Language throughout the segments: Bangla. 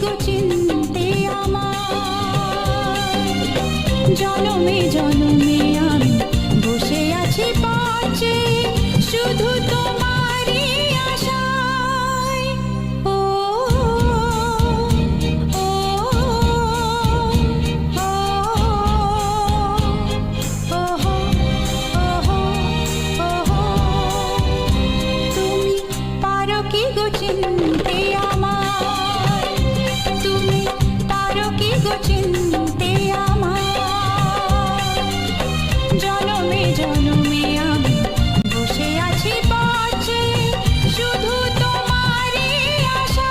গো চিনতে আমার, জনমে জনমে আমি বসে আছি পাশে শুধু তোমারই আশায়। ও ও ও তুমি পারো কি গো চিনতে আমার, তুমি পারো কি গো চিনতে আমার, জনমে জনমে আমি বসে আছি পাশে শুধু তোমারই আশায়।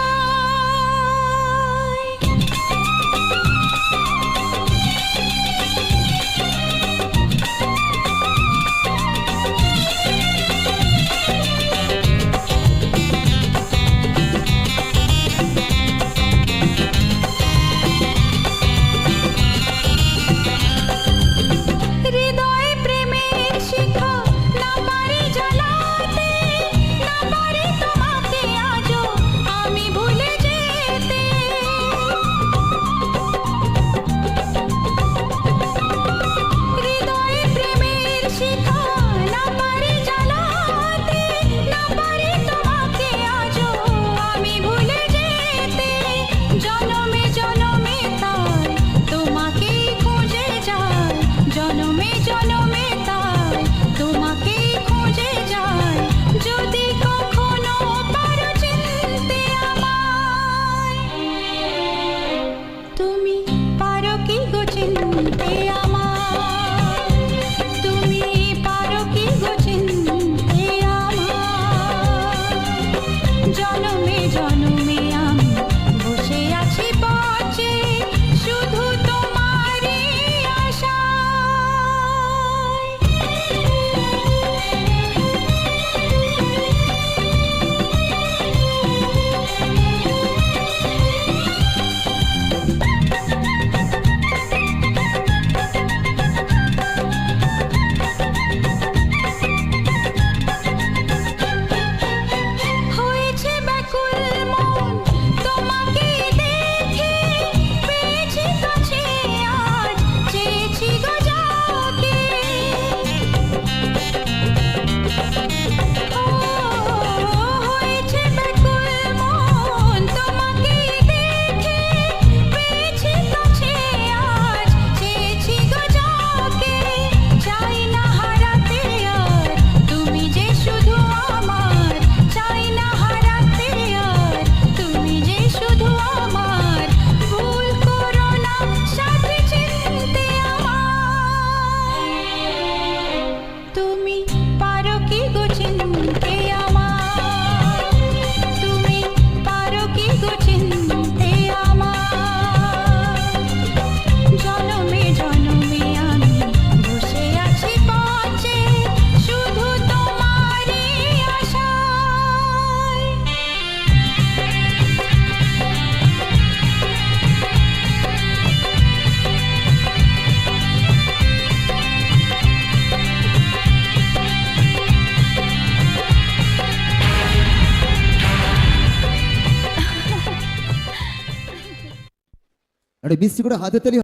হৃদয়ে প্রেমের শিখা না পারি জ্বালাতে, না পারি তোমাকে আজও আমি ভুলে যেতে। হৃদয়ে প্রেমের শিখা না পারি জ্বালাতে, না পারি তোমাকে আজও আমি ভুলে যেতে। জনমে জনমে তাই তোমাকেই খুঁজে যাই, জনমে জনমে তাই তোমাকেই খুঁজে যাই। যদি কখনো পারো চিনতে আমায়, তুমি পারো কি গো চিনতে আমায়, তুমি পারো কি গো চিনতে আমায়, জনমে জনমে আমি বসে আছি পাশে শুধু তোমারই আশায়। হয়েছে ব্যাকুল মন তোমাকে দেখে, পেয়েছি কাছে আজ চেয়েছি গো যাকে। ও হয়েছে ব্যাকুল মন তোমাকে দেখে, পেয়েছি কাছে আজ চেয়েছি গো যাকে। চাই না হারাতে আর তুমি যে শুধু আমার, চাই না হারাতে আর তুমি যে শুধু আমার। ভুল করো না সাথে চিনতে আমায়, তুমি পারো কি গো চিনতে আমায়, তুমি পারো কি গো চিনতে আমায়, জনমে জনমে আমি বসে আছি পাশে শুধু তোমারই আশায়। একটা বৃষ্টি করে হাতে তালি।